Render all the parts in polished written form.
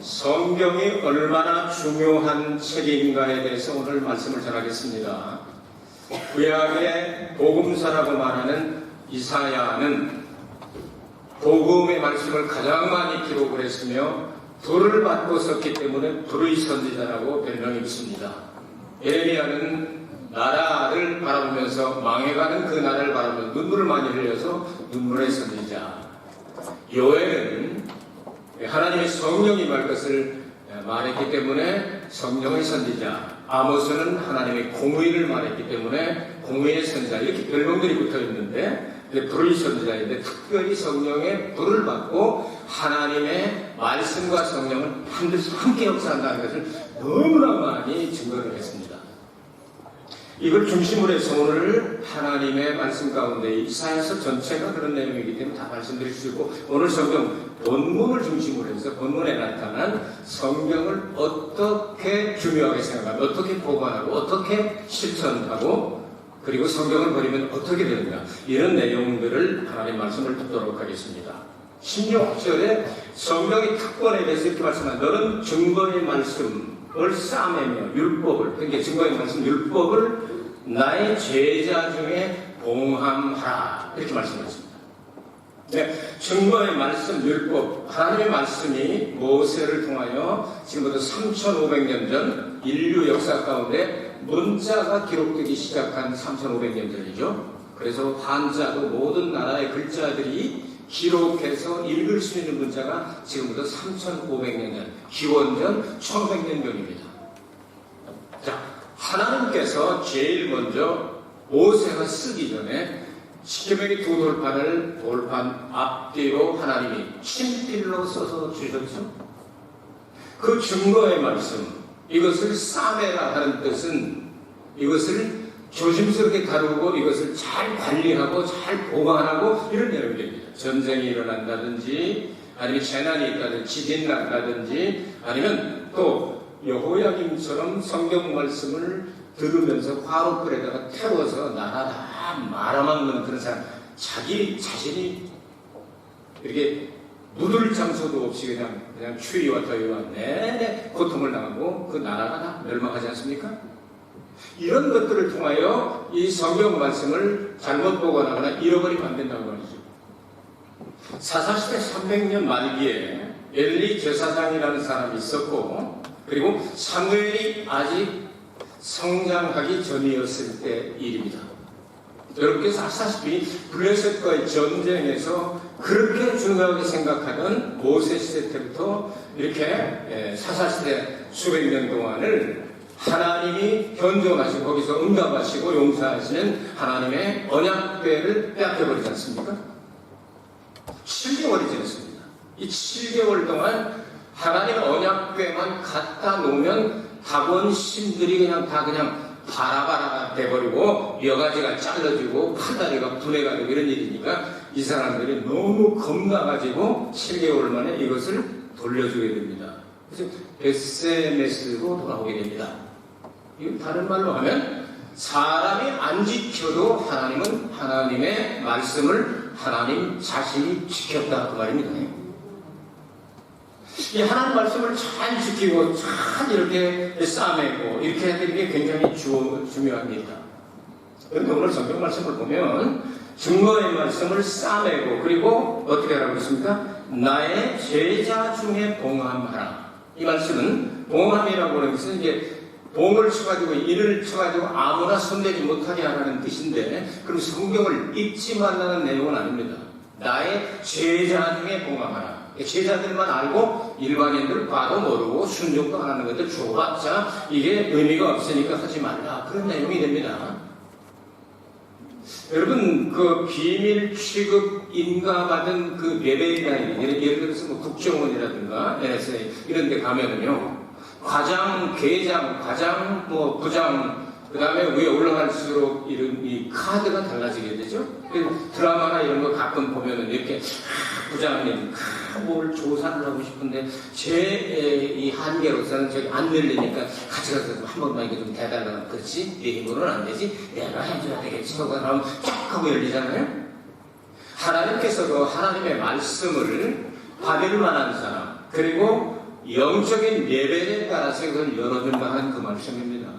성경이 얼마나 중요한 책인가에 대해서 오늘 말씀을 전하겠습니다. 구약의 복음서라고 말하는 이사야는 복음의 말씀을 가장 많이 기록을 했으며 불을 받고 썼기 때문에 불의 선지자라고 별명이 있습니다. 에레미야는 나라를 바라보면서 망해가는 그 나라를 바라보면서 눈물을 많이 흘려서 눈물의 선지자. 요엘은 하나님의 성령이 말 것을 말했기 때문에 성령의 선지자. 아모스는 하나님의 공의를 말했기 때문에 공의의 선지자. 이렇게 별명들이 붙어 있는데 불의 선지자인데 특별히 성령의 불을 받고 하나님의 말씀과 성령을 반드시 함께 역사한다는 것을 너무나 많이 증거를 했습니다. 이걸 중심으로 해서 오늘 하나님의 말씀 가운데 이사야서 전체가 그런 내용이기 때문에 다 말씀드릴 수 있고, 오늘 성경 본문을 중심으로 해서 본문에 나타난 성경을 어떻게 중요하게 생각하고 어떻게 보관하고 어떻게 실천하고 그리고 성경을 버리면 어떻게 되는가, 이런 내용들을 하나님 말씀을 듣도록 하겠습니다. 16절에 성경의 특권에 대해서 이렇게 말씀합니다. 너는 증거의 말씀을 싸매며 율법을, 그러니까 증거의 말씀 율법을 나의 제자 중에 봉함하라, 이렇게 말씀하셨습니다. 네, 증거의 말씀 율법, 하나님의 말씀이 모세를 통하여 지금부터 3500년 전 인류 역사 가운데 문자가 기록되기 시작한 3500년 전이죠. 그래서 한자도 모든 나라의 글자들이 기록해서 읽을 수 있는 문자가 지금부터 3500년 전, 기원전 1500년 전입니다. 자, 하나님께서 제일 먼저 모세가 쓰기 전에 시계명의 두 돌판을 돌판 앞뒤로 하나님이 친필로 써서 주셨죠. 그 증거의 말씀, 이것을 싸매라 하는 뜻은 이것을 조심스럽게 다루고 이것을 잘 관리하고 잘 보관하고 이런 내용이 됩니다. 전쟁이 일어난다든지 아니면 재난이 있다든지 지진이 난다든지 아니면 또 여호야김처럼 성경 말씀을 들으면서 화롯불에다가 태워서 나라 다 말아먹는 그런 사람, 자기 자신이 이렇게 묻을 장소도 없이 그냥 추위와 더위와 내내 고통을 당하고 그 나라가 다 멸망하지 않습니까? 이런 것들을 통하여 이 성경 말씀을 잘못 보관하거나 잃어버리면 안 된다고 말이죠. 사사시대 300년 말기에 엘리 제사장이라는 사람이 있었고, 그리고 사무엘이 아직 성장하기 전이었을 때 일입니다. 여러분께서 아시다시피 블레셋과의 전쟁에서 그렇게 중요하게 생각하던 모세 시대 때부터 이렇게 사사시대 수백 년 동안을 하나님이 견존하시고 거기서 응답하시고 용서하시는 하나님의 언약궤를 빼앗겨버리지 않습니까? 7개월이 지났습니다. 이 7개월 동안 하나님의 언약궤만 갖다 놓으면 다곤신들이 그냥 바라바라가 돼버리고 여가지가 잘라지고 팔다리가 분해가 되고 이런 일이니까 이 사람들이 너무 겁나가지고 7개월 만에 이것을 돌려주게 됩니다. 그래서 베세메스로 돌아오게 됩니다. 이거 다른 말로 하면 사람이 안 지켜도 하나님은 하나님의 말씀을 하나님 자신이 지켰다 그 말입니다. 이 하나님 말씀을 잘 지키고 잘 이렇게 싸매고 이렇게 해야 되는 게 굉장히 중요합니다. 그런데 오늘 성경 말씀을 보면 증거의 말씀을 싸매고 그리고 어떻게 하라고 했습니까? 나의 제자 중에 봉함하라. 이 말씀은 봉함이라고 하는 것은 이제 봉을 쳐가지고 인을 쳐가지고 아무나 손대지 못하게 하라는 뜻인데, 그럼 성경을 읽지 말라는 내용은 아닙니다. 나의 제자 중에 봉함하라. 제자들만 알고 일반인들 봐도 모르고 순종도 안 하는 것들 줘봤자 이게 의미가 없으니까 하지 말라, 그런 내용이 됩니다. 여러분, 그 비밀 취급 인가받은 그 예배라인, 예를 들어서 뭐 국정원이라든가 NSA 이런 데 가면은요, 과장, 계장, 과장, 뭐 부장, 그 다음에 위에 올라갈수록 이런 이 카드가 달라지게 되죠. 드라마나 이런 거 가끔 보면은 이렇게 부장님 뭘 조사를 하고 싶은데 제 이 한계로서는 저기 안 늘리니까 같이 가서 한 번만 이렇게 좀 대달라고. 그렇지? 내 힘으로는 안 되지? 내가 해줘야 되겠지. 그러고 나면 쫙 하고 열리잖아요. 하나님께서도 하나님의 말씀을 받을 만한 사람, 그리고 영적인 레벨에 따라서 이걸 열어준다 하는 그 말씀입니다.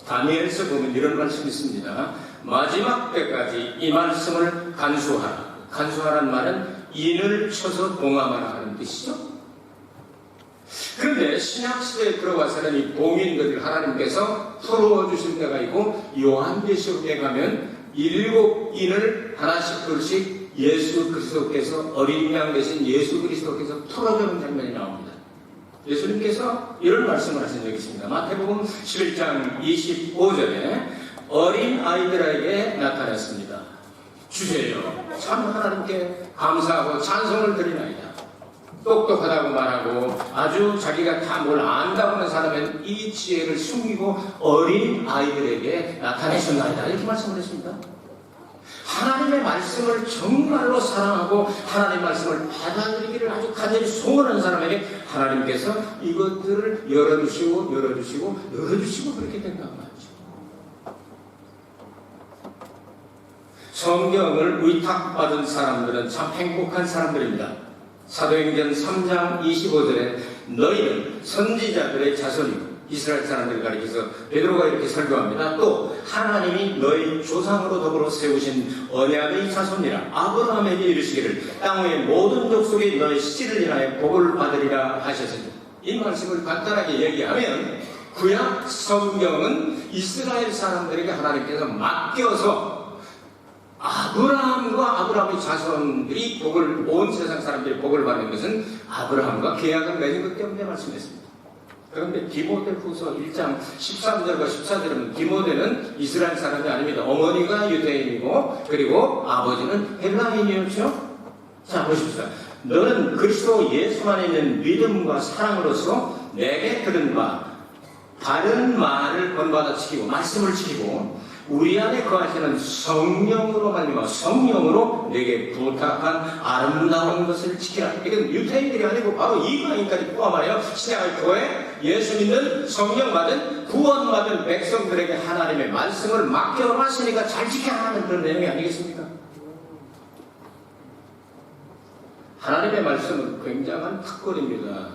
다니엘서 보면 이런 말씀이 있습니다. 마지막 때까지 이 말씀을 간수하라. 간수하라는 말은 인을 쳐서 봉함하라 하는 뜻이죠. 그런데 신약시대에 들어와서는 이 봉인들을 하나님께서 풀어주실 때가 있고, 요한계시록에 가면 7인을 하나씩 둘씩 예수 그리스도께서, 어린 양 대신 예수 그리스도께서 풀어주는 장면이 나옵니다. 예수님께서 이런 말씀을 하신 적이 있습니다. 마태복음 11장 25절에 어린 아이들에게 나타났습니다. 주세요. 참 하나님께 감사하고 찬송을 드리나이다. 똑똑하다고 말하고 아주 자기가 다 뭘 안다고 하는 사람은 이 지혜를 숨기고 어린 아이들에게 나타내셨나이다. 이렇게 말씀을 했습니다. 하나님의 말씀을 정말로 사랑하고 하나님의 말씀을 받아들이기를 아주 간절히 소원하는 사람에게 하나님께서 이것들을 열어주시고 그렇게 된다고 하죠. 성경을 위탁받은 사람들은 참 행복한 사람들입니다. 사도행전 3장 25절에 너희는 선지자들의 자손이고, 이스라엘 사람들을 가리켜서 베드로가 이렇게 설교합니다. 또 하나님이 너희 조상으로 더불어 세우신 언약의 자손이라 아브라함에게 이르시기를 땅 위의 모든 족속이 너희 씨를 인하여 복을 받으리라 하셨으니, 이 말씀을 간단하게 얘기하면 구약 성경은 이스라엘 사람들에게 하나님께서 맡겨서 아브라함과 아브라함의 자손들이 복을, 온 세상 사람들이 복을 받는 것은 아브라함과 계약을 맺은 것 때문에 말씀했습니다. 그런데 디모데후서 1장 13절과 14절은 디모데는 이스라엘 사람이 아닙니다. 어머니가 유대인이고 그리고 아버지는 헬라인이었죠. 자, 보십시오. 너는 그리스도 예수 안에 있는 믿음과 사랑으로서 내게 들은 바 바른 말을 본받아 지키고 말씀을 지키고 우리 안에 거하시는 성령으로 말미암아 성령으로 내게 부탁한 아름다운 것을 지키라. 이건 유대인들이 아니고 바로 이방인까지 포함하여 신약의 교회, 예수 믿는 성령 받은 구원받은 백성들에게 하나님의 말씀을 맡겨놨으니까 잘 지켜야 하는 그런 내용이 아니겠습니까? 하나님의 말씀은 굉장한 특권입니다.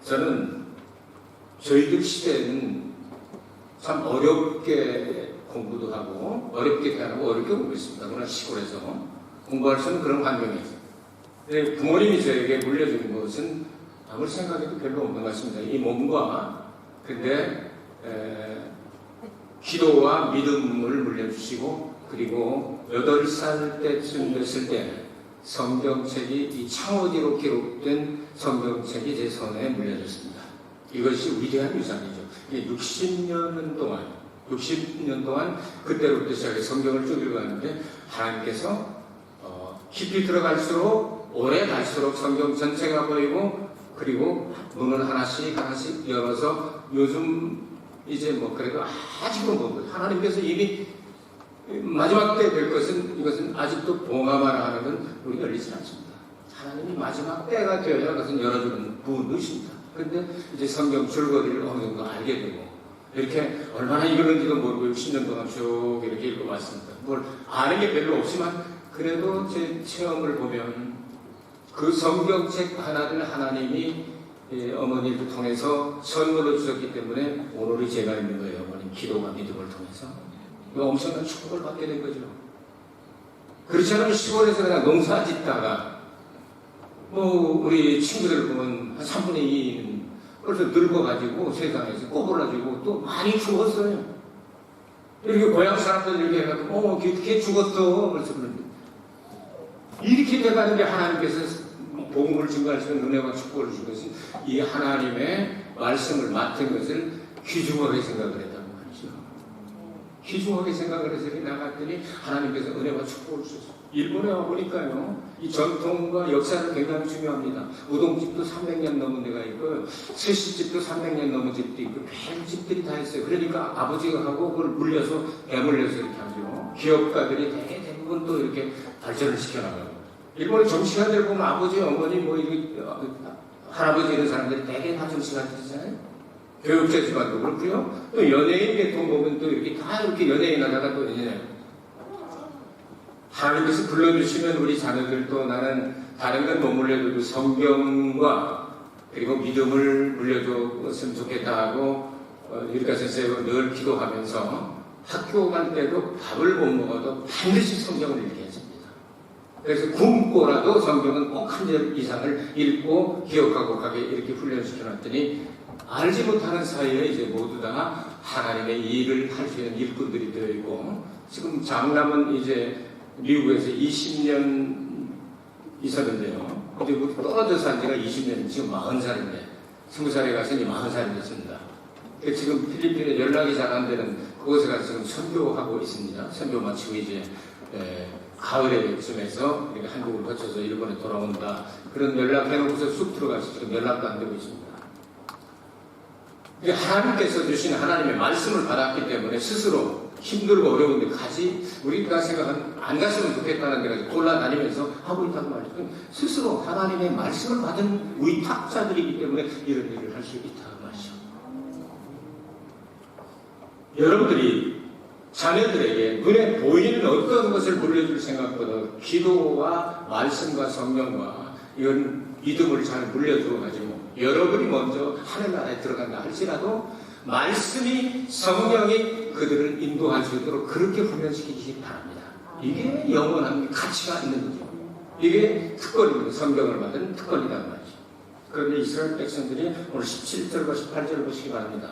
저는 저희들 시대에는 참 어렵게 공부도 하고 어렵게 대하고 어렵게 공부했습니다. 그러나 시골에서 공부할 수 있는 그런 환경이었어요. 부모님이 저에게 물려준 것은 아무리 생각해도 별로 없는 것 같습니다. 이 몸과 근데 기도와 믿음을 물려주시고, 그리고 8살 때쯤 됐을 때 성경책이 이 창호지로 기록된 성경책이 제 손에 물려졌습니다. 이것이 위대한 유산이죠. 60년 동안 그때로부터 시작해서 성경을 쭉 읽어가는데 하나님께서 깊이 들어갈수록 오래 갈수록 성경 전체가 보이고, 그리고 문을 하나씩 열어서 요즘 이제 뭐 그래도 아직도 뭐 하나님께서 이미 마지막 때 될 것은, 이것은 아직도 봉함하라 하는 건 우리 열리지 않습니다. 하나님이 마지막 때가 되어야 그것은 열어주는 분이십니다. 그런데 이제 성경 줄거리를 어느 정도 알게 되고, 이렇게 얼마나 읽었는지도 모르고 60년 동안 쭉 이렇게 읽어왔습니다. 뭘 아는 게 별로 없지만 그래도 제 체험을 보면 그 성경책 하나를 하나님이 어머니를 통해서 선물로 주셨기 때문에 오늘이 제가 있는 거예요. 어머님 기도와 믿음을 통해서. 엄청난 축복을 받게 된 거죠. 그렇지 않으면 시골에서 그냥 농사 짓다가 우리 친구들 보면 한 3분의 2는 벌써 늙어가지고 세상에서 꼬불라지고 또 많이 죽었어요. 이렇게 고향 사람들 이렇게 해가지고 걔 죽었어 벌써 그런데 이렇게 돼가는데 하나님께서 복음을 증거할 수 있는 은혜와 축복을 준 것은 이 하나님의 말씀을 맡은 것을 귀중하게 생각을 했다고 말이죠. 귀중하게 생각을 해서 이렇게 나갔더니 하나님께서 은혜와 축복을 주셨어요. 일본에 와보니까요, 이 전통과 역사는 굉장히 중요합니다. 우동집도 300년 넘은 데가 있고요, 스시집도 300년 넘은 집도 있고, 별 집들이 다 있어요. 그러니까 아버지가 하고 그걸 물려서 배물려서 이렇게 하죠. 기업가들이 대부분 또 이렇게 발전을 시켜나가고. 일본의 정치가들 보면 아버지, 어머니, 할아버지 이런 사람들이 되게 다 정치가들이잖아요. 교육자 집안도 그렇고요. 또 연예인 계통 보면 또 이렇게 다 이렇게 연예인 하다가 또 이제 하나님께서 불러주시면 우리 자녀들도 나는 다른 건 못 물려줘도 성경과 그리고 믿음을 물려줬으면 좋겠다 하고 유리카 선생님은 늘 기도하면서 학교 갈 때도 밥을 못 먹어도 반드시 성경을 읽게 했습니다. 그래서 굶고라도 성경은 꼭 한 절 이상을 읽고 기억하고 가게 이렇게 훈련시켜놨더니 알지 못하는 사이에 이제 모두 다 하나님의 일을 할 수 있는 일꾼들이 되어 있고, 지금 장남은 이제 미국에서 20년 있었는데요. 근데 우리 떨어져서 한 지가 20년, 지금 40살인데, 20살에 가서 이제 40살이 됐습니다. 지금 필리핀에 연락이 잘 안 되는 그곳에 가서 지금 선교하고 있습니다. 선교 마치고 이제 가을에쯤에서 한국을 거쳐서 일본에 돌아온다. 그런 연락해놓고서 쑥 들어가서 지금 연락도 안 되고 있습니다. 하나님께서 주신 하나님의 말씀을 받았기 때문에 스스로 힘들고 어려운데 우리가 생각하는 안 갔으면 좋겠다는 데가 돌아다니면서 하고 있단 말이죠. 스스로 하나님의 말씀을 받은 위탁자들이기 때문에 이런 일을 할 수 있다는 말이죠. 여러분들이 자녀들에게 눈에 보이는 어떤 것을 물려줄 생각보다 기도와 말씀과 성령과 이런 믿음을 잘 물려주어 가지고 여러분이 먼저 하늘나라에 들어간다 할지라도 말씀이 성령이 그들을 인도할 수 있도록 그렇게 훈련시키기 바랍니다. 이게 영원한 가치가 있는 거죠. 이게 특권입니다. 성경을 받은 특권이란 말이죠. 그런데 이스라엘 백성들이 오늘 17절과 18절을 보시기 바랍니다.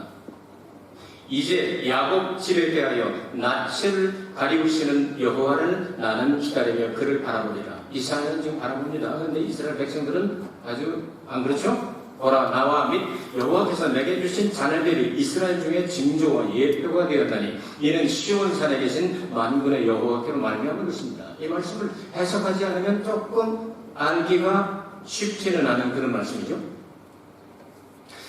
이제 야곱 집에 대하여 낯을 가리우시는 여호와를 나는 기다리며 그를 바라보리라. 이사야는 지금 바라봅니다. 그런데 이스라엘 백성들은 아주 안 그렇죠? 보라, 나와 및 여호와께서 내게 주신 자녀들이 이스라엘 중에 징조와 예표가 되었다니 이는 시온산에 계신 만군의 여호와께로 말미암은 것입니다. 이 말씀을 해석하지 않으면 조금 알기가 쉽지는 않은 그런 말씀이죠.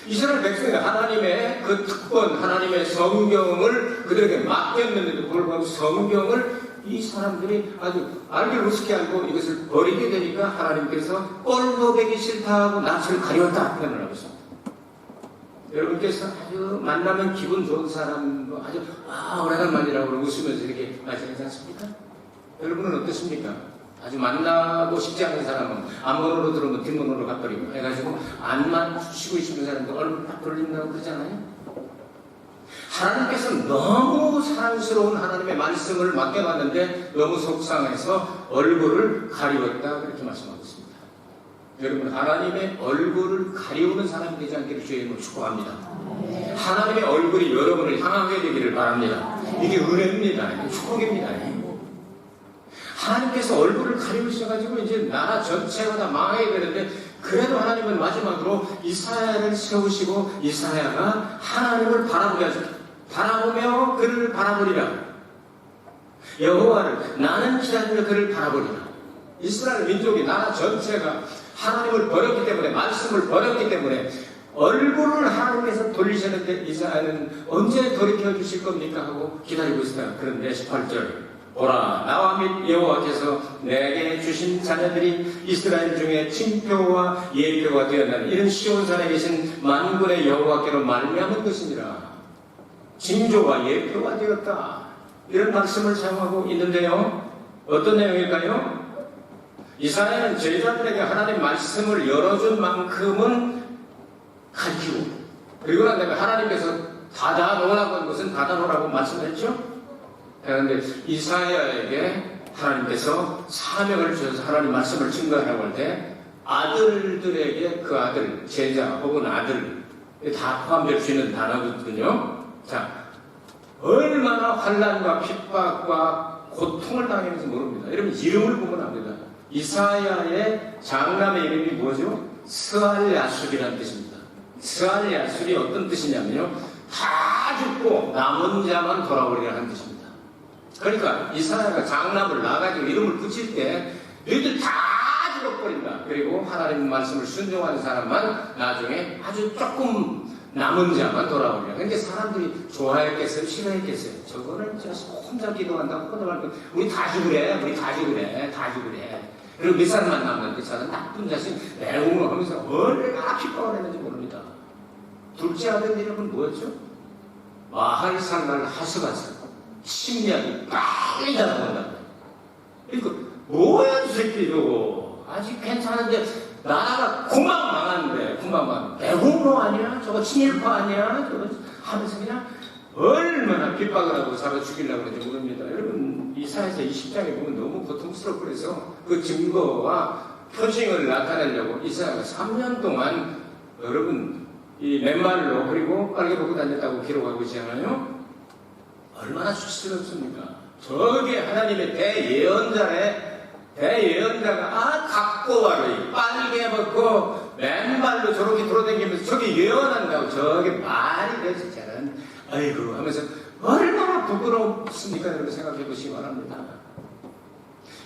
이스라엘 백성이 하나님의 그 특권, 하나님의 성경을 그들에게 맡겼는데도 불구하고 성경을 이 사람들이 아주 알기를 우습게 알고 이것을 버리게 되니까 하나님께서 꼴도 보기 싫다 하고 낯을 가렸다 표현을 하고 있습니다. 여러분께서 아주 만나면 기분 좋은 사람, 아주 오래간만이라고 웃으면서 이렇게 말씀하지 않습니까? 여러분은 어떻습니까? 아주 만나고 싶지 않은 사람은 앞문으로 들어오면 뒷문으로 가버리고 해가지고 안만 쉬고 싶은 사람도 얼굴 딱 돌린다고 그러잖아요. 하나님께서 너무 사랑스러운 하나님의 말씀을 맡겨놨는데 너무 속상해서 얼굴을 가리웠다 그렇게 말씀하고 있습니다. 여러분, 하나님의 얼굴을 가리우는 사람이 되지 않기를 주의 이름으로 축복합니다. 하나님의 얼굴이 여러분을 향하게 되기를 바랍니다. 이게 은혜입니다. 이게 축복입니다. 하나님께서 얼굴을 가리우셔가지고 이제 나라 전체가 다 망하게 되는데, 그래도 하나님은 마지막으로 이사야를 세우시고 이사야가 하나님을 바라보며 그를 바라보리라. 여호와를 나는 기다리며 그를 바라보리라. 이스라엘 민족이 나라 전체가 하나님을 버렸기 때문에, 말씀을 버렸기 때문에 얼굴을 하나님께서 돌리셨는데 이사야는 언제 돌이켜 주실 겁니까 하고 기다리고 있어요. 그런데 18절 보라, 나와 및 여호와께서 내게 주신 자녀들이 이스라엘 중에 징표와 예표가 되었나니 이런 시온산에 계신 만군의 여호와께로 말미암은 것이니라. 징조와 예표가 되었다. 이런 말씀을 사용하고 있는데요. 어떤 내용일까요? 이사야는 제자들에게 하나님 말씀을 열어준 만큼은 가르치고, 그리고 난 다음에 하나님께서 닫아놓으라고 한 것은 닫아놓으라고 말씀했죠. 그런데 이사야에게 하나님께서 사명을 주셔서 하나님 말씀을 증거하라고 할 때 아들들에게 그 아들, 제자 혹은 아들 다 포함될 수 있는 단어거든요. 자, 얼마나 환난과 핍박과 고통을 당했는지 모릅니다. 여러분, 이름을 보면 압니다. 이사야의 장남의 이름이 뭐죠? 스알야술이라는 뜻입니다. 스알야술이 어떤 뜻이냐면요, 다 죽고 남은 자만 돌아오리라는 뜻입니다. 그러니까 이사야가 장남을 낳아가지고 이름을 붙일 때 너희들 다 죽어버린다. 그리고 하나님 말씀을 순종하는 사람만 나중에 아주 조금 남은 자만 돌아오리라. 그러니까 사람들이 좋아했겠어요? 싫어했겠어요? 저거는 just 혼자 기도한다고 혼자 우리 다 죽으래. 우리 다 죽으래. 다 죽으래. 그리고 몇 사람만 남는데 저는 나쁜 자식 내공을 하면서 얼마나 기뻐을 했는지 모릅니다. 둘째 아들 이름은 뭐였죠? 마할살날 하스바스. 심리학이 빨리 잡아본다. 그러니까 뭐야 이 새끼 저거. 아직 괜찮은데 나라가 금방 망하는데 금방 망. 대공로 아니야? 저거 친일파 아니야? 저거 하면서 그냥 얼마나 핍박을 하고 살아 죽이려고 그러는지 모릅니다. 여러분 이사야서 20장에 보면 너무 고통스럽고 그래서 그 증거와 표징을 나타내려고 이사야가 3년 동안 여러분 이 맨발로 그리고 빨개 벗고 다녔다고 기록하고 있지 않아요? 얼마나 수치스럽습니까? 저게 하나님의 대예언자가 각고와를 빨개 벗고 맨발로 저렇게 돌아다니면서 저게 예언한다고 저게 말이 되지 저는 아이고 하면서 얼마나 부끄럽습니까? 여러분 생각해 보시기 바랍니다.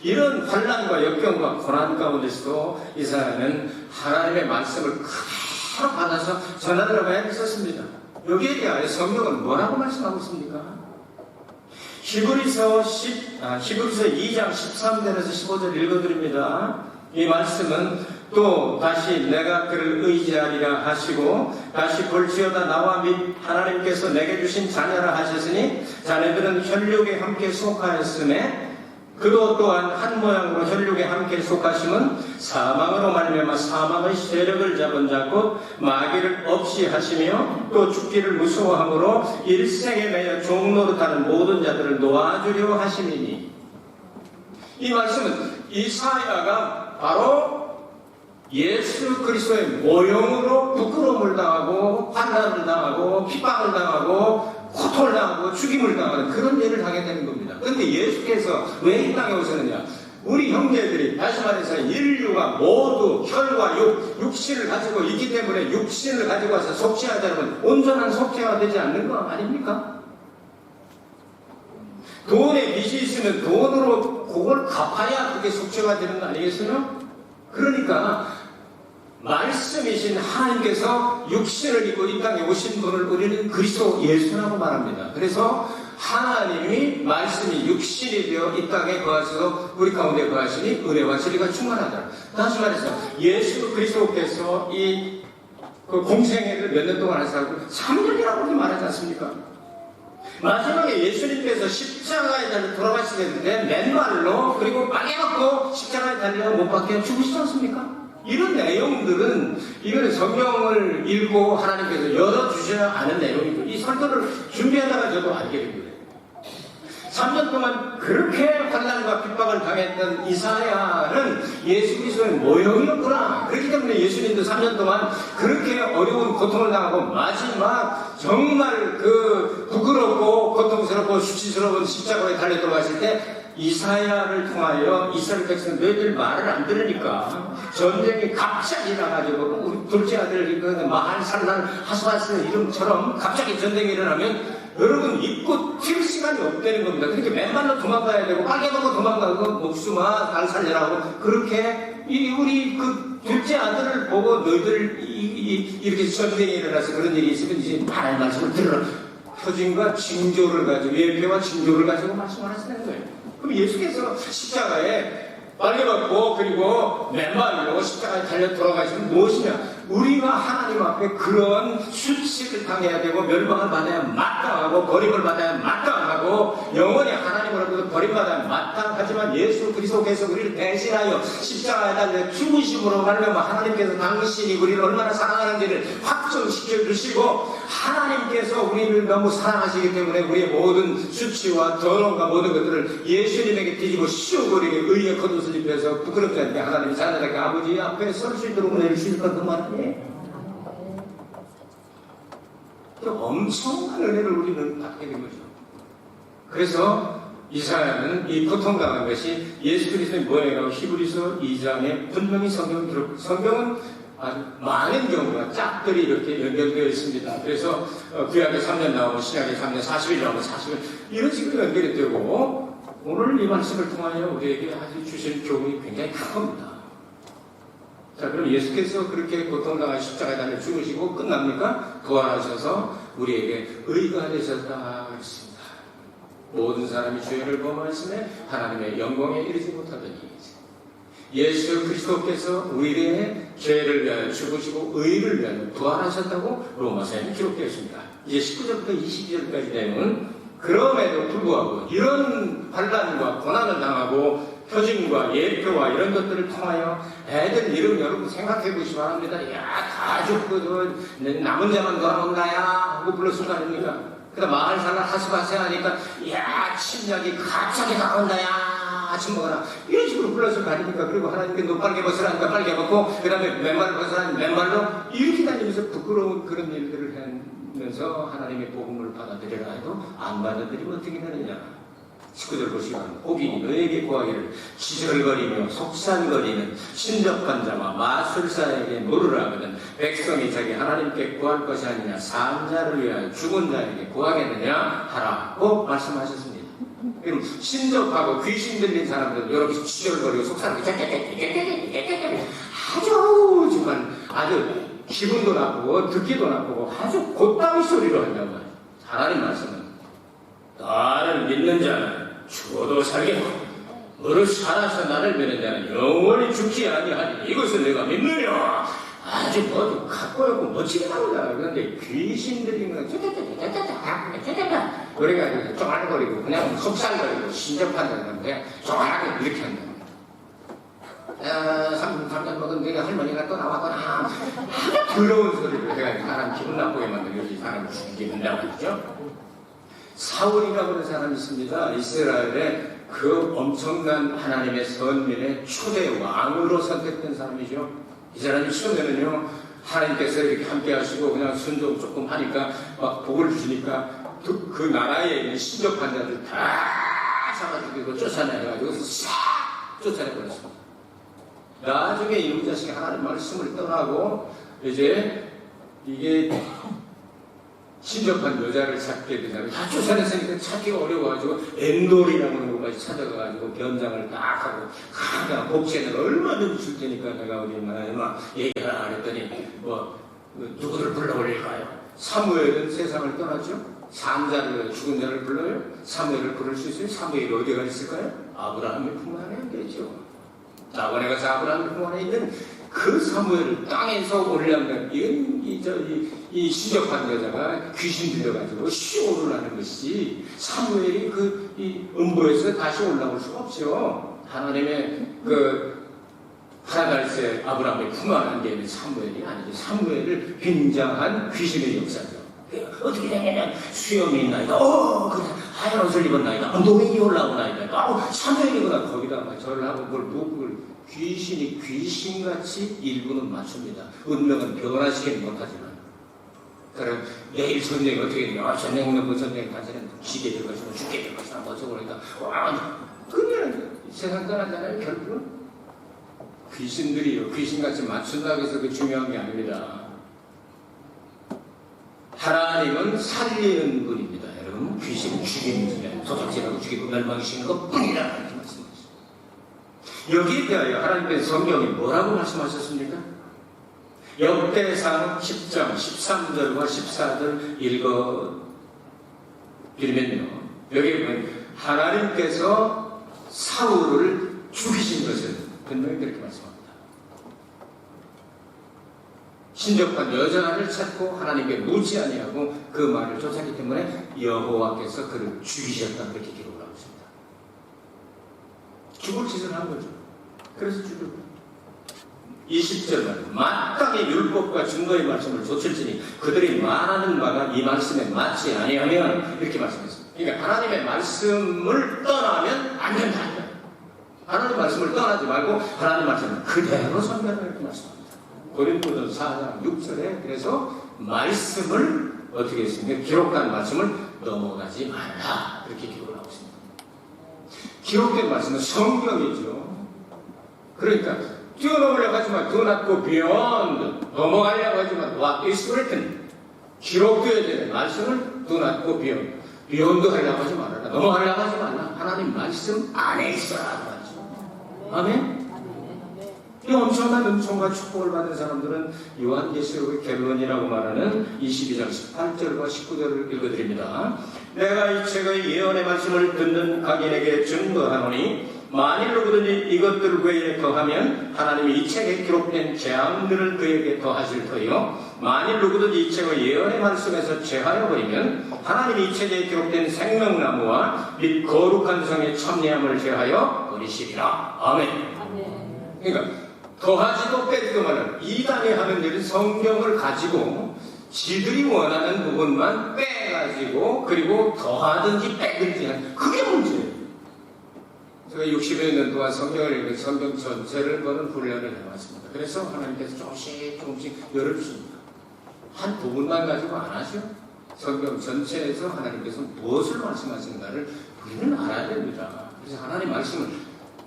이런 환난과 역경과 고난 가운데서도 이사야는 하나님의 말씀을 그대로 받아서 전하려고 했었습니다. 여기에 대하여 성경은 뭐라고 말씀하고 있습니까? 히브리서 2장 13절에서 15절 읽어드립니다. 이 말씀은 또 다시 내가 그를 의지하리라 하시고 다시 볼지어다 나와 및 하나님께서 내게 주신 자녀라 하셨으니 자네들은 혈육에 함께 속하였음에 그도 또한 한 모양으로 혈육에 함께 속하심은 사망으로 말미암아 사망의 세력을 잡은 자고 마귀를 없이 하시며 또 죽기를 무서워함으로 일생에 매여 종노릇하는 모든 자들을 놓아주려 하심이니. 이 말씀은 이사야가 바로 예수 그리스도의 모형으로 부끄러움을 당하고 환난을 당하고 핍박을 당하고 고통을 당하고 죽임을 당하는 그런 일을 당해야 되는 겁니다. 그런데 예수께서 왜 이 땅에 오셨느냐? 우리 형제들이 다시 말해서 인류가 모두 혈과 육신을 가지고 있기 때문에 육신을 가지고 와서 속죄하자면 온전한 속죄가 되지 않는 거 아닙니까? 돈에 빚이 있으면 돈으로 그걸 갚아야 그게 속죄가 되는 거 아니겠어요? 그러니까 말씀이신 하나님께서 육신을 입고 이 땅에 오신 분을 우리는 그리스도 예수라고 말합니다. 그래서 하나님이 말씀이 육신이 되어 이 땅에 거하셔서 우리 가운데 거하시니 은혜와 진리가 충만하다. 다시 말해서 예수 그리스도께서 이 공생애를 몇 년 동안 하시고 3년이라고 말하지 않습니까? 마지막에 예수님께서 십자가에 달려 돌아가시겠는데 맨발로 그리고 빨개 벗고 십자가에 달려 못 박혀 죽으시지 않습니까? 이런 내용들은 이거는 성경을 읽고 하나님께서 열어주셔야 아는 내용이고 이 설교를 준비하다가 저도 알게 된 거예요. 3년 동안 그렇게 환난과 핍박을 당했던 이사야는 예수 그리스도의 모형이었구나. 그렇기 때문에 예수님도 3년 동안 그렇게 어려운 고통을 당하고 마지막 정말 그 부끄럽고 고통스럽고 수치스러운 십자가에 달려 들어가실 때 이사야를 통하여 이스라엘 백성 너희들 말을 안 들으니까 전쟁이 갑자기 나가지고 우리 둘째 아들 마한살란 하스바스 이름처럼 갑자기 전쟁이 일어나면 여러분 입고 튈 시간이 없다는 겁니다. 그렇게 맨발로 도망가야 되고 빨개 벗고 도망가고 목숨아 날 살려라고 그렇게 우리 그 둘째 아들을 보고 너희들 이렇게 전쟁이 일어나서 그런 일이 있으면 이제 하나님 말씀을 들으라. 표징과 징조를 가지고 예표와 징조를 가지고 말씀하시는 거예요. 그럼 예수께서 십자가에 빨개 벗고 그리고 맨발로 십자가에 달려 돌아가시면 무엇이냐? 우리가 하나님 앞에 그런 수치를 당해야 되고 멸망을 받아야 마땅하고 버림을 받아야 마땅하고 영원히 하나님으로부터 버림받아야 마땅하지만 예수 그리스도께서 우리를 대신하여 십자가에 달려 죽으심으로 말미암아 하나님께서 당신이 우리를 얼마나 사랑하는지를 확정시켜 주시고 하나님께서 우리를 너무 사랑하시기 때문에 우리의 모든 수치와 더러움과 모든 것들을 예수님에게 뒤집어 씌워버리게 의의 겉옷을 입혀서 부끄럽지 않게 하나님이 자녀들에게 아버지 앞에 설 수 있도록 은혜를 주실까 그 말이에요. 엄청난 은혜를 우리는 받게 된 거죠. 그래서 이사야는 이 고통당한 것이 예수 그리스도의 모형이라고 히브리서 2장에 분명히 성경은 아주 많은 경우가 짝들이 이렇게 연결되어 있습니다. 그래서 구약에 3년 나오고 신약에 3년, 40일 나오고 40일 이런 식으로 연결이 되고 오늘 이 말씀을 통하여 우리에게 아주 주신 교훈이 굉장히 큰 겁니다. 자, 그럼 예수께서 그렇게 고통당한 십자가에 달려 죽으시고 끝납니까? 부활하셔서 우리에게 의가 되셨다 했습니다. 모든 사람이 죄를 범하였음에 하나님의 영광에 이르지 못하더니 예수 그리스도께서 우리의 죄를 위하여 죽으시고 의를 위하여 부활하셨다고 로마서에 기록되어 있습니다. 이제 19절부터 22절까지 되면 그럼에도 불구하고 이런 환난과 고난을 당하고 표징과 예표와 이런 것들을 통하여 애들 이름 여러분 생각해 보시기 바랍니다. 야, 가족 남은 자만 돌아온다야 하고 불렀을 거 아닙니까? 그다음 마을 살라 하스바세 하니까 야, 침략이 갑자기 나온다야 아침 먹어라 이런 식으로 불렀을 거 아닙니까? 그리고 하나님께 너 빨개 벗으라니까 빨개 벗고 그 다음에 맨발 벗으라니 맨발로 이렇게 다니면서 부끄러운 그런 일들을 하면서 하나님의 복음을 받아들여라 해도 안 받아들이면 어떻게 되느냐. 19절 보시기 바랍니다. 복이 너에게 구하기를 기절거리며 속산거리는 신접한 자와 마술사에게 물으라 하거든 백성이 자기 하나님께 구할 것이 아니냐 산자를 위하여 죽은 자에게 구하겠느냐 하라고 말씀하셨습니다. 그럼 신접하고 귀신 들린 사람들은 이렇게 기절거리고 속산거리고 아주 정말 아주 기분도 나쁘고 듣기도 나쁘고 아주 곧다미 소리로 한단 말이에요. 하나님 말씀은 나를 믿는 자는 죽어도 살겠고 너를 살아서 나를 믿는 자는 영원히 죽지 아니하니 이것을 내가 믿느냐. 아주 뭐 갖고 있고 멋지게 나오잖아. 그런데 귀신 들린 건 그래가지고 쪼알거리고 그냥 속살거리고 신접한다는 그냥 쪼알하게 이렇게 한다. 3년 먹은 되게 할머니가 또 나왔거나 더러운 소리를 해가지고 사람 기분 나쁘게 만들고 사람을 죽이게 된다고 했죠. 사울이라고 하는 사람이 있습니다. 이스라엘의 그 엄청난 하나님의 선민의 초대 왕으로 선택된 사람이죠. 이 사람이 처음에는요 하나님께서 이렇게 함께 하시고 그냥 순종 조금 하니까 막 복을 주시니까 그 나라에 있는 신접한 자들 다 잡아 죽이고 쫓아내가지고 싹 쫓아내버렸습니다. 나중에 이놈 자식이 하나님 말씀을 떠나고 이제 이게 신접한 여자를 찾게 되잖아요. 다 쫓아냈으니까 찾기가 어려워가지고 엔돌이라고 하는 곳까지 찾아가가지고 변장을 딱 하고 그냥 복채는 얼마든지 줄 테니까 내가 어디 막 얘기하라 그랬더니 뭐 누구를 불러올릴까요? 사무엘은 세상을 떠났죠. 산자를 죽은 자를 불러요. 사무엘을 부를 수 있어요. 사무엘이 어디가 있을까요? 아브라함의 품 안에 계죠. 자원에 가서 아브라함의 품 안에 있는 그 사무엘을 땅에서 올려놓는 이 신접한 여자가 귀신 들려가지고 시오를 하는 것이 사무엘이 이 음보에서 다시 올라올 수가 없죠. 하나님의 파라다이스의 아브라함의 품 안에 있는 사무엘이 아니죠. 사무엘을 빙장한 귀신의 역사죠. 어떻게 되냐면 수염이 있나이다. 그래 하얀 옷을 입었나이다. 노인이 올라오나이다. 사무엘이구나. 거기다가 절을 하고 뭘 묵을 귀신이 귀신같이 일부는 맞춥니다. 운명은 변화시키지 못하지만. 그럼 내일 전쟁이 어떻게 되냐. 전쟁은 뭐 전쟁 단체는 지게 될 것이고 죽게 될 것이나 뭐 저거 그러니까 그러면 세상 떠나잖아요. 결국은 귀신들이요. 귀신같이 맞춘다고 해서 그 중요한 게 아닙니다. 하나님은 살리는 분입니다. 여러분 귀신은 죽이는 분이에요. 도적질하고 죽이고 멸망시키는 것뿐이라 이렇게 말씀하셨습니다. 여기에 대하여 하나님께서 성경이 뭐라고 말씀하셨습니까? 역대상 10장 13절과 14절 읽어드리면요. 여기에 보면 하나님께서 사울을 죽이신 것을 분명히 그렇게 말씀합니다. 신접한 여자를 찾고 하나님께 묻지 아니하고 그 말을 쫓았기 때문에 여호와께서 그를 죽이셨다 그렇게 기록을 하고 있습니다. 죽을 짓을 한 거죠. 그래서 죽을 20절 마땅히 율법과 증거의 말씀을 좇을지니 그들이 말하는 바가 이 말씀에 맞지 아니하면 이렇게 말씀했습니다. 그러니까 하나님의 말씀을 떠나면 안 된다. 하나님의 말씀을 떠나지 말고 하나님의 말씀을 그대로 선별하라 이렇게 말씀합니다. 고린도전서 4장 6절에 그래서 말씀을 어떻게 했습니까? 기록한 말씀을 넘어가지 말라 그렇게 기록을 하고 있습니다. 기록된 말씀은 성경이죠. 그러니까 뛰어넘으려고 하지만 do not go beyond 넘어가려고 하지만 what is written 기록되어야 되는 말씀을 do not go beyond beyond 하려고 하지 말아라. 넘어가려고 하지 말라. 하나님 말씀 안에 있어라. 아멘. 이 엄청난 은총과 축복을 받은 사람들은 요한계시록의 결론이라고 말하는 22장 18절과 19절을 읽어드립니다. 내가 이 책의 예언의 말씀을 듣는 각인에게 증거하노니 만일 누구든지 이것들 외에 더하면 하나님이 이 책에 기록된 재앙들을 그에게 더하실 터이요 만일 누구든지 이 책의 예언의 말씀에서 제하여 버리면 하나님이 이 책에 기록된 생명나무와 및 거룩한 성의 첨예함을 제하여 버리시리라. 아멘. 그러니까 더하지도 빼지도 말라. 이단이 하는 일은 성경을 가지고 지들이 원하는 부분만 빼가지고 그리고 더하든지 빼든지 하는 그게 문제예요. 제가 60여 년 동안 성경을 읽은 성경 전체를 보는 훈련을 해왔습니다. 그래서 하나님께서 조금씩 열어주십니다. 한 부분만 가지고 안 하죠. 성경 전체에서 하나님께서 무엇을 말씀하시는가를 우리는 알아야 됩니다. 그래서 하나님 말씀을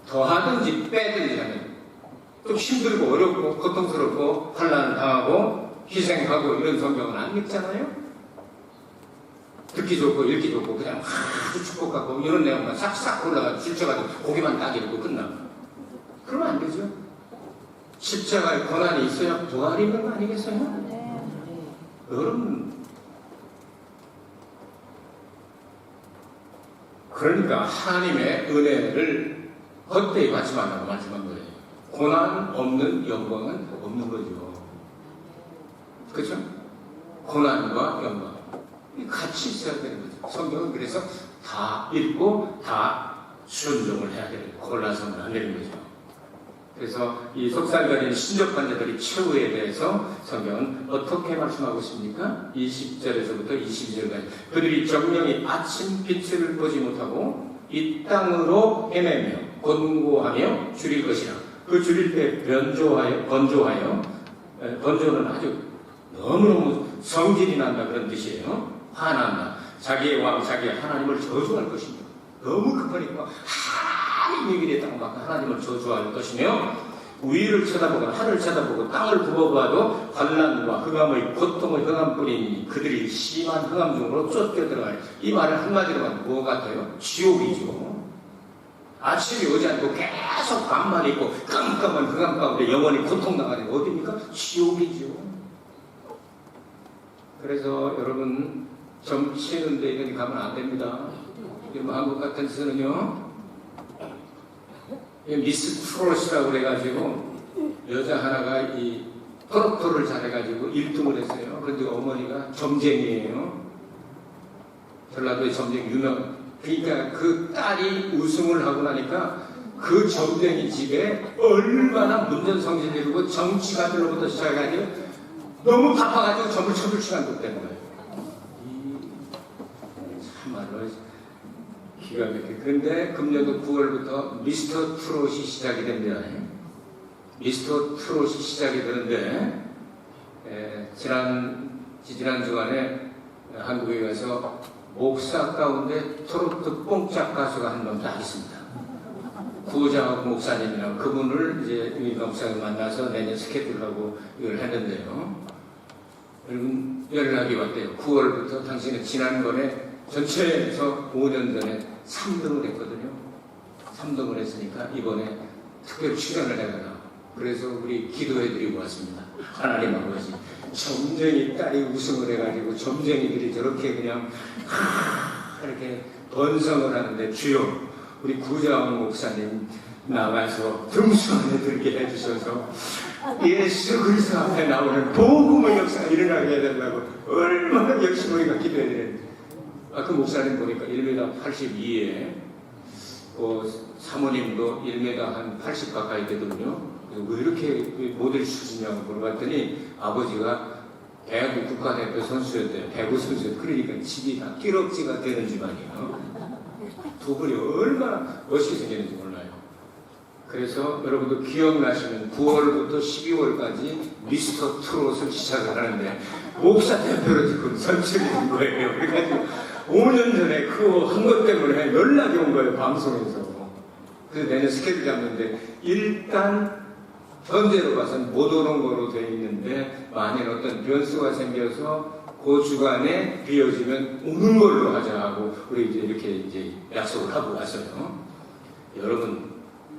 더하든지 빼든지 하면 좀 힘들고 어렵고 고통스럽고 환난을 당하고 희생하고 이런 성경은 안 읽잖아요. 듣기 좋고 읽기 좋고 그냥 아주 축복하고 이런 내용만 싹싹 올라가 줄쳐가지고 고기만 딱 읽고 끝나. 그러면 안 되죠. 십자가의 고난이 있어야 부활이 있는 거 아니겠어요? 여러분, 그러니까 하나님의 은혜를 헛되이 받지 말라고 말씀한 거예요. 고난 없는 영광은 없는 거죠. 그렇죠? 고난과 영광 같이 있어야 되는 거죠. 성경은 그래서 다 읽고 다 순종을 해야 되는 거예요. 골라서는 안 되는 거죠. 그래서 이 속살거리는 신적 환자들의 최후에 대해서 성경은 어떻게 말씀하고 있습니까? 20절에서부터 22절까지 그들이 정령이 아침 빛을 보지 못하고 이 땅으로 헤매며 권고하며 줄일 것이라. 그 줄일 때 번조는 아주 너무너무 성질이 난다 그런 뜻이에요. 화난다. 자기의 왕, 자기의 하나님을 저주할 것입니다. 너무 급하니까 하나님 얘기를 했다고 막 하나님을 저주할 것이며 위를 쳐다보고 하늘을 쳐다보고 땅을 굽어봐도 환난과 흑암의 고통의 흑암뿐이니 그들이 심한 흑암 중으로 쫓겨들어가요. 이 말을 한마디로 하면 뭐 같아요? 지옥이죠. 아침이 오지 않고 계속 밤만 있고 깜깜한 흑암 가운데 영원히 고통당하는 게 어디입니까? 지옥이죠. 그래서 여러분 점치는 데 이런 데 가면 안 됩니다. 한국 같은 데서는요 미스 트롯이라고 그래가지고 여자 하나가 이 토로토를 잘해가지고 1등을 했어요. 그런데 어머니가 점쟁이에요. 전라도의 점쟁이 유명. 그러니까 그 딸이 우승을 하고 나니까 그 점쟁이 집에 얼마나 문전성시되고 정치가들로부터 시작해가지고 너무 바빠가지고 점을 쳐줄 시간도 없다는 거예요. 참말로 기가 막히게. 그런데 금년도 9월부터 미스터 트롯이 시작이 됩니다. 미스터 트롯이 시작이 되는데 지난 주간에 한국에 가서 목사 가운데 트로트 뽕짝 가수가 한 명 딱 있습니다. 구호장학 목사님이랑 그분을 이제 유인가 목사님 만나서 내년 스케줄하고 이걸 했는데요. 여러분 연락이 왔대요. 9월부터 당신은 지난번에 전체에서 5년 전에 3등을 했거든요. 3등을 했으니까 이번에 특별 출연을 해가라. 그래서 우리 기도해드리고 왔습니다. 하나님 아버지, 점쟁이 딸이 우승을 해가지고 점쟁이들이 저렇게 그냥 이렇게 번성을 하는데 주여 우리 구자원 목사님 나가서 등수 안에 들게 해주셔서 예수 그리스도 앞에 나오는 복음의 역사가 일어나게 해달라고 얼마나 열심히 우리가 기도해드렸는데 그 목사님 보니까 1m 82에 사모님도 1m 한 80 가까이 되거든요. 왜 이렇게 모델 수준이냐고 물어봤더니 아버지가 배구 국가대표 선수였대요. 배구 선수였대요. 그러니까 집이 다 끼럭지가 되는 집안이에요. 두 분이 얼마나 멋있게 생겼는지 몰라요. 그래서 여러분도 기억나시면 9월부터 12월까지 미스터 트롯을 시작을 하는데 목사 대표로 지금 선출이 된 거예요. 그래가지고 5년 전에 그거 한 것 때문에 연락이 온 거예요. 방송에서. 그래서 내년 스케줄 잡는데 일단 현재로 봐서는 못 오는 거로 되어 있는데 만일 어떤 변수가 생겨서 그 주간에 비어지면 오는 걸로 하자 하고 우리 이제 이렇게 약속을 하고 왔어요. 여러분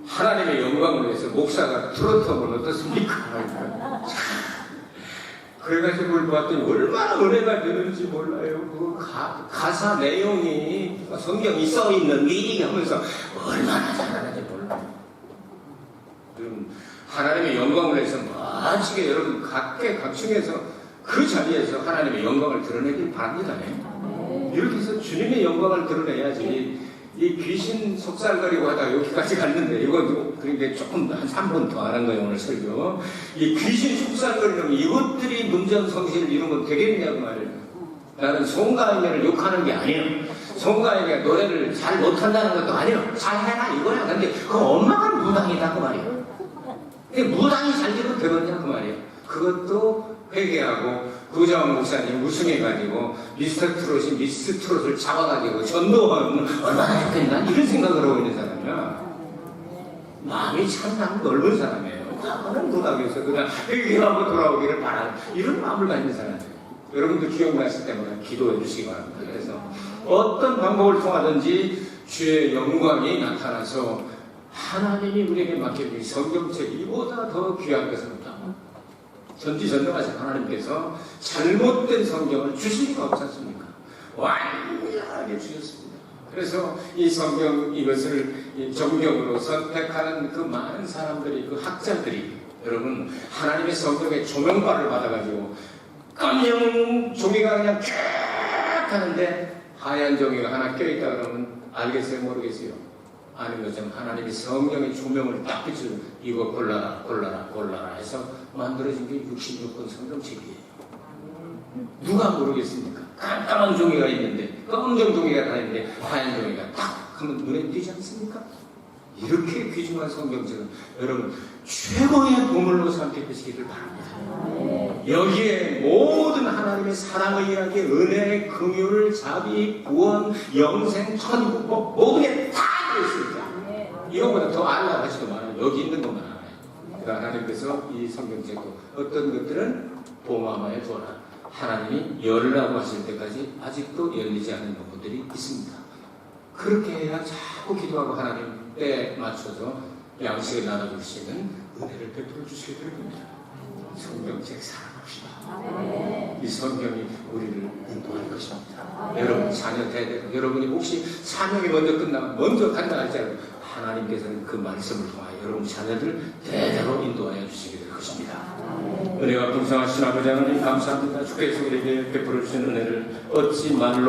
하나님의 영광을 위해서 목사가 트로트하면 어떻습니까? 그래가지고 그걸 봤더니 얼마나 은혜가 되는지 몰라요. 그 가사 내용이 성경이 써있는 미리 하면서 얼마나 잘하는지 몰라요. 여러분 하나님의 영광을 위해서 멋지게 여러분 각계각층에서 그 자리에서 하나님의 영광을 드러내길 바랍니다. 이렇게 해서 주님의 영광을 드러내야지 이 귀신 속살거리고 하다가 여기까지 갔는데, 이거 그러니까 조금 한 3분 더 하는 거예요, 오늘 설교. 이 귀신 속살거리는 이것들이 문전성시를 이루면 되겠냐고 말이에요. 나는 송가인을 욕하는 게 아니에요. 송가인이 노래를 잘 못한다는 것도 아니에요. 잘해라 이거야. 근데 그 엄마가 무당이다 그 말이에요. 근데 무당이 잘 되면 되겠냐 그 말이에요. 그것도 회개하고 구자원 목사님 우승해가지고 미스터 트롯을 잡아가지고 전도하면 얼마나 좋겠나 이런 생각을 하고 있는 사람이야. 마음이 참 넓은 사람이에요. 나는 무당에서 그냥 회개하고 돌아오기를 바라는 이런 마음을 가진 사람이에요. 여러분도 기억나실 때마다 기도해 주시기 바랍니다. 그래서 어떤 방법을 통하든지 주의 영광이 나타나서 하나님이 우리에게 맡겨준 성경책 이보다 더 귀한 것은 없다. 전지전능하신 하나님께서 잘못된 성경을 주실 리가 없지 않습니까? 완전하게 주셨습니다. 그래서 이 성경 이것을 정경으로 선택하는 그 많은 사람들이, 그 학자들이 여러분 하나님의 성경에 조명발을 받아가지고 깜냥 종이가 그냥 쫙 하는데 하얀 종이가 하나 껴있다 그러면 알겠어요? 모르겠어요? 아는 것처럼 하나님이 성경의 조명을 딱 비추고 이거 골라라 해서 만들어진 게 66권 성경책이에요. 누가 모르겠습니까? 깜깜한 종이가 있는데, 검정 종이가 다 있는데 하얀 종이가 딱 하면 눈에 띄지 않습니까? 이렇게 귀중한 성경책은 여러분 최고의 보물로 삼키시기를 바랍니다. 여기에 모든 하나님의 사랑의 이야기, 은혜, 긍휼, 자비, 구원, 영생, 천국, 모든 게 다 들어있습니다. 이거보다 더 알라고 하지도 말아요. 여기 있는 것만 알아요. 그러니까 하나님께서 이 성경책도 어떤 것들은 봉함하에 두어라. 하나님이 열라고 하실 때까지 아직도 열리지 않은 부분들이 있습니다. 그렇게 해야 자꾸 기도하고 하나님 때에 맞춰서 양식을 나눠주시는 은혜를 베풀어 주시게 될 겁니다. 성경책 사랑합시다. 이 성경이 우리를 인도할 것입니다. 여러분 자녀 대대로 여러분이 혹시 사명이 먼저 끝나면 먼저 간다 할지라도 하나님께서는 그 말씀을 통하여 여러분 자녀들 대대로 인도하여 주시게 될 것입니다. 은혜가 풍성하신 아버지 하나님 감사합니다. 주께서 우리에게 베풀어 주신 은혜를 어찌 말로